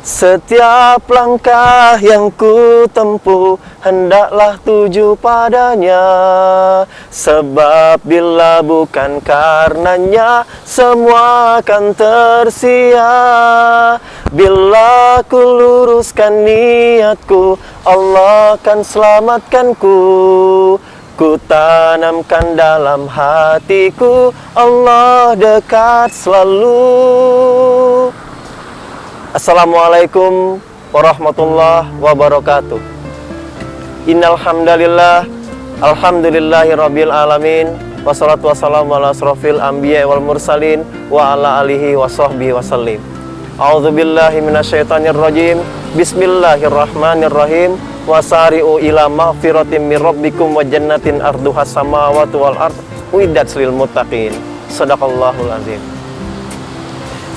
Setiap langkah yang ku tempuh hendaklah tuju padanya. Sebab bila bukan karenanya semua akan tersia. Bila ku luruskan niatku, Allah akan selamatkanku. Ku tanamkan dalam hatiku, Allah dekat selalu. Assalamualaikum warahmatullahi wabarakatuh. Innal hamdalillah, alhamdulillahi rabbil alamin, wassalatu wassalamu ala asrofil anbiya wal mursalin wa ala alihi wa sahbihi wasallim. A'udzu billahi minasyaitonir rajim. Bismillahirrahmanirrahim. Wasari'u ila maghfiratin min rabbikum wa jannatin arduhas samawati wal ard uiddat lil muttaqin. Shadaqallahul azim.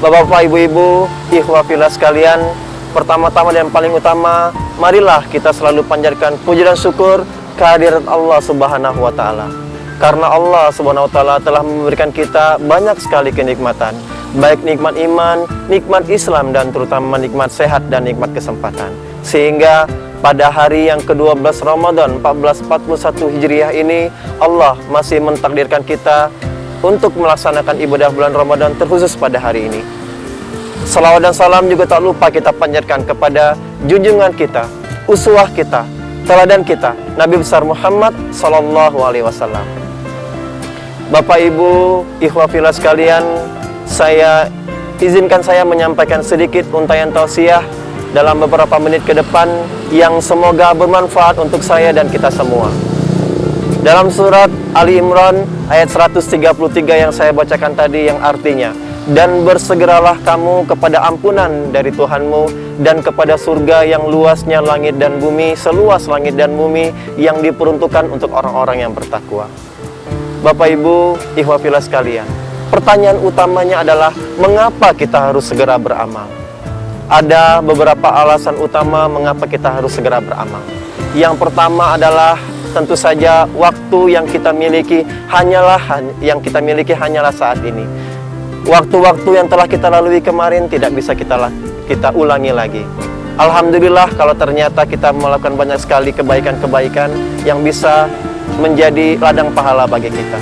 Bapak-bapak, ibu-ibu, ikhwah fillah sekalian, pertama-tama dan paling utama, marilah kita selalu panjatkan puji dan syukur kehadirat Allah Subhanahu wa taala. Karena Allah Subhanahu wa taala telah memberikan kita banyak sekali kenikmatan, baik nikmat iman, nikmat Islam, dan terutama nikmat sehat dan nikmat kesempatan. Sehingga pada hari yang ke-12 Ramadan 1441 Hijriah ini, Allah masih mentakdirkan kita untuk melaksanakan ibadah bulan Ramadan terkhusus pada hari ini. Salawat dan salam juga tak lupa kita panjatkan kepada junjungan kita, uswah kita, teladan kita, Nabi besar Muhammad sallallahu alaihi wasallam. Bapak Ibu, ikhwah fillah sekalian, izinkan saya menyampaikan sedikit untayan tausiah dalam beberapa menit ke depan yang semoga bermanfaat untuk saya dan kita semua. Dalam surat Ali Imran ayat 133 yang saya bacakan tadi, yang artinya, dan bersegeralah kamu kepada ampunan dari Tuhanmu dan kepada surga yang luasnya langit dan bumi, seluas langit dan bumi, yang diperuntukkan untuk orang-orang yang bertakwa. Bapak Ibu, ikhwah fillah sekalian, pertanyaan utamanya adalah mengapa kita harus segera beramal? Ada beberapa alasan utama mengapa kita harus segera beramal. Yang pertama adalah tentu saja waktu yang kita miliki hanyalah saat ini. Waktu-waktu yang telah kita lalui kemarin tidak bisa kita ulangi lagi. Alhamdulillah kalau ternyata kita melakukan banyak sekali kebaikan-kebaikan yang bisa menjadi ladang pahala bagi kita.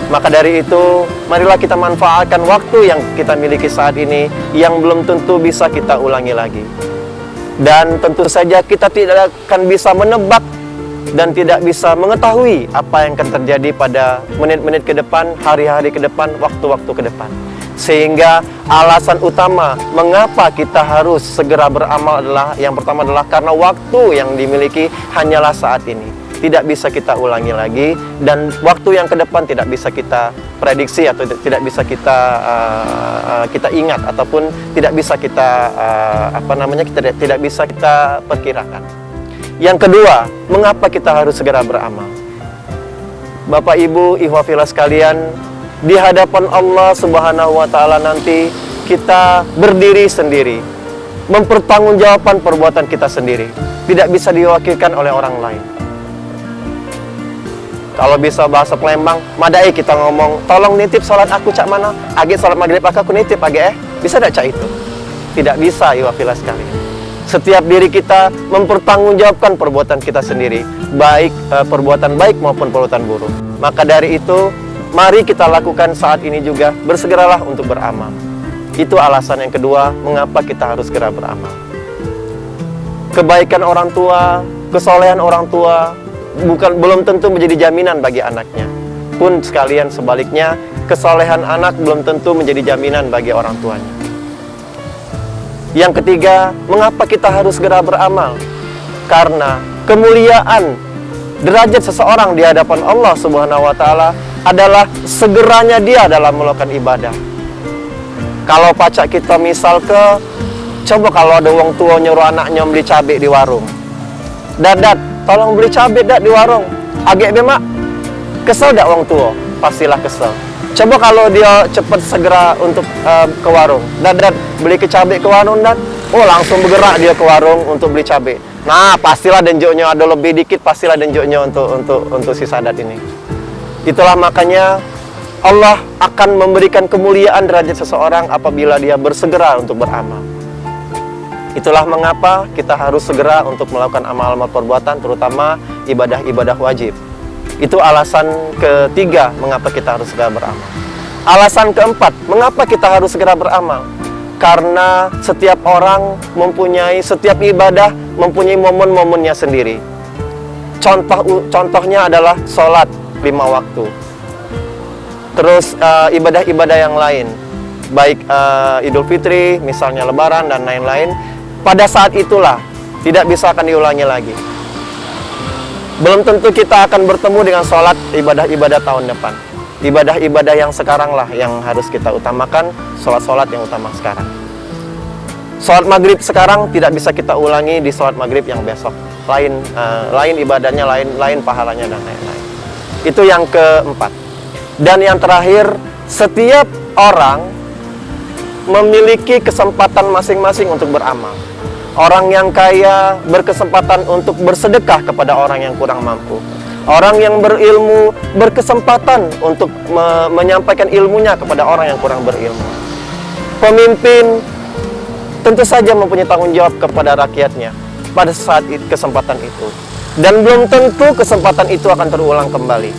Maka dari itu, marilah kita manfaatkan waktu yang kita miliki saat ini yang belum tentu bisa kita ulangi lagi. Dan tentu saja kita tidak akan bisa menebak dan tidak bisa mengetahui apa yang akan terjadi pada menit-menit ke depan, hari-hari ke depan, waktu-waktu ke depan. Sehingga alasan utama mengapa kita harus segera beramal adalah, yang pertama adalah karena waktu yang dimiliki hanyalah saat ini. Tidak bisa kita ulangi lagi, dan waktu yang ke depan tidak bisa kita prediksi atau tidak bisa kita ingat, ataupun tidak bisa kita tidak bisa kita perkirakan. Yang kedua, mengapa kita harus segera beramal? Bapak Ibu, ikhwah fillah sekalian, di hadapan Allah Subhanahu wa taala nanti kita berdiri sendiri, mempertanggungjawabkan perbuatan kita sendiri, tidak bisa diwakilkan oleh orang lain. Kalau bisa bahasa Palembang, madai kita ngomong, tolong nitip salat aku cak mana? Age salat maghrib aku nitip age bisa tidak cak itu? Tidak bisa, ikhwah fillah sekalian. Setiap diri kita mempertanggungjawabkan perbuatan kita sendiri, baik perbuatan baik maupun perbuatan buruk. Maka dari itu, mari kita lakukan saat ini juga, bersegeralah untuk beramal. Itu alasan yang kedua, mengapa kita harus segera beramal. Kebaikan orang tua, kesolehan orang tua, belum tentu menjadi jaminan bagi anaknya. Pun sekalian sebaliknya, kesolehan anak belum tentu menjadi jaminan bagi orang tuanya. Yang ketiga, mengapa kita harus segera beramal? Karena kemuliaan derajat seseorang di hadapan Allah Subhanahu wa taala adalah segeranya dia dalam melakukan ibadah. Kalau pacak kita misal coba kalau ada wong tua nyuruh anaknya beli cabai di warung. Dadat, tolong beli cabai dak di warung. Agak bemak. Kesel dak wong tua? Pastilah kesel. Coba kalau dia cepat segera untuk ke warung, dadat beli ke cabai ke warung, dan langsung bergerak dia ke warung untuk beli cabai. Nah, pastilah denjoknya ada lebih dikit, pastilah denjoknya untuk si sadat ini. Itulah makanya Allah akan memberikan kemuliaan derajat seseorang apabila dia bersegera untuk beramal. Itulah mengapa kita harus segera untuk melakukan amal-amal perbuatan, terutama ibadah-ibadah wajib. Itu alasan ketiga mengapa kita harus segera beramal. Alasan keempat, mengapa kita harus segera beramal? Karena setiap orang setiap ibadah mempunyai momen-momennya sendiri. Contohnya adalah sholat 5 waktu. Terus ibadah-ibadah yang lain, baik Idul Fitri, misalnya Lebaran dan lain-lain. Pada saat itulah tidak bisa akan diulangi lagi. Belum tentu kita akan bertemu dengan sholat ibadah-ibadah tahun depan. Ibadah-ibadah yang sekarang lah yang harus kita utamakan, sholat-sholat yang utama sekarang. Sholat maghrib sekarang tidak bisa kita ulangi di sholat maghrib yang besok. Lain ibadahnya, lain pahalanya dan lain-lain. Itu yang keempat. Dan yang terakhir, setiap orang memiliki kesempatan masing-masing untuk beramal. Orang yang kaya berkesempatan untuk bersedekah kepada orang yang kurang mampu. Orang yang berilmu berkesempatan untuk menyampaikan ilmunya kepada orang yang kurang berilmu. Pemimpin tentu saja mempunyai tanggung jawab kepada rakyatnya pada saat kesempatan itu. Dan belum tentu kesempatan itu akan terulang kembali.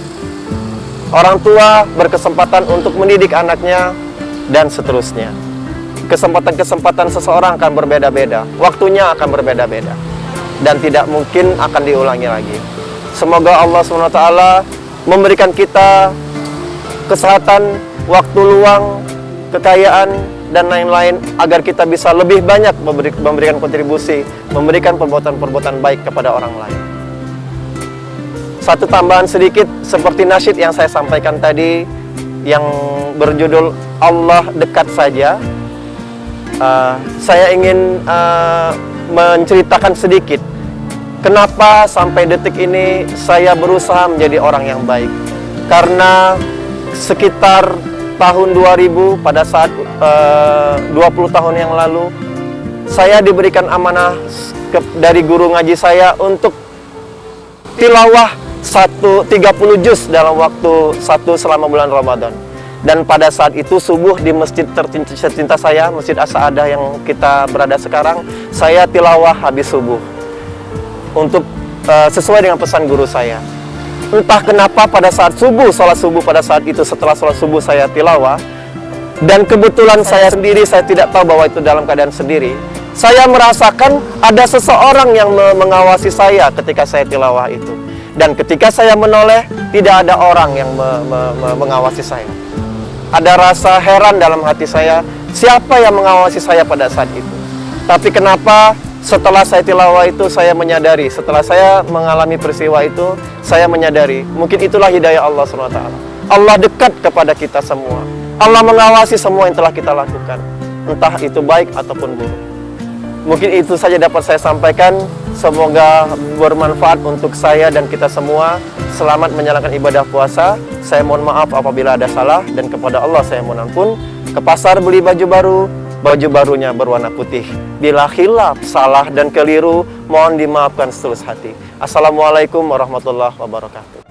Orang tua berkesempatan untuk mendidik anaknya dan seterusnya. Kesempatan-kesempatan seseorang akan berbeda-beda, waktunya akan berbeda-beda, dan tidak mungkin akan diulangi lagi. Semoga Allah SWT memberikan kita kesehatan, waktu luang, kekayaan, dan lain-lain, agar kita bisa lebih banyak memberikan kontribusi, memberikan perbuatan-perbuatan baik kepada orang lain. Satu tambahan sedikit, seperti nasyid yang saya sampaikan tadi, yang berjudul Allah Dekat Saja. Saya ingin menceritakan sedikit kenapa sampai detik ini saya berusaha menjadi orang yang baik. Karena sekitar tahun 2000, pada saat 20 tahun yang lalu, saya diberikan amanah dari guru ngaji saya untuk tilawah 30 juz dalam waktu satu selama bulan Ramadan. Dan pada saat itu subuh di masjid tercinta saya, Masjid As-Sa'adah yang kita berada sekarang, saya tilawah habis subuh untuk sesuai dengan pesan guru saya. Entah kenapa pada saat subuh, sholat subuh pada saat itu, setelah sholat subuh saya tilawah, dan kebetulan saya sendiri, saya tidak tahu bahwa itu dalam keadaan sendiri, saya merasakan ada seseorang yang mengawasi saya ketika saya tilawah itu. Dan ketika saya menoleh, tidak ada orang yang mengawasi saya. Ada rasa heran dalam hati saya, siapa yang mengawasi saya pada saat itu. Tapi kenapa setelah saya tilawah itu saya menyadari, setelah saya mengalami peristiwa itu, saya menyadari, mungkin itulah hidayah Allah SWT. Allah dekat kepada kita semua. Allah mengawasi semua yang telah kita lakukan, entah itu baik ataupun buruk. Mungkin itu saja dapat saya sampaikan. Semoga bermanfaat untuk saya dan kita semua. Selamat menjalankan ibadah puasa. Saya mohon maaf apabila ada salah, dan kepada Allah saya mohon ampun. Ke pasar beli baju baru, baju barunya berwarna putih. Bila khilaf, salah dan keliru, mohon dimaafkan setulus hati. Assalamualaikum warahmatullahi wabarakatuh.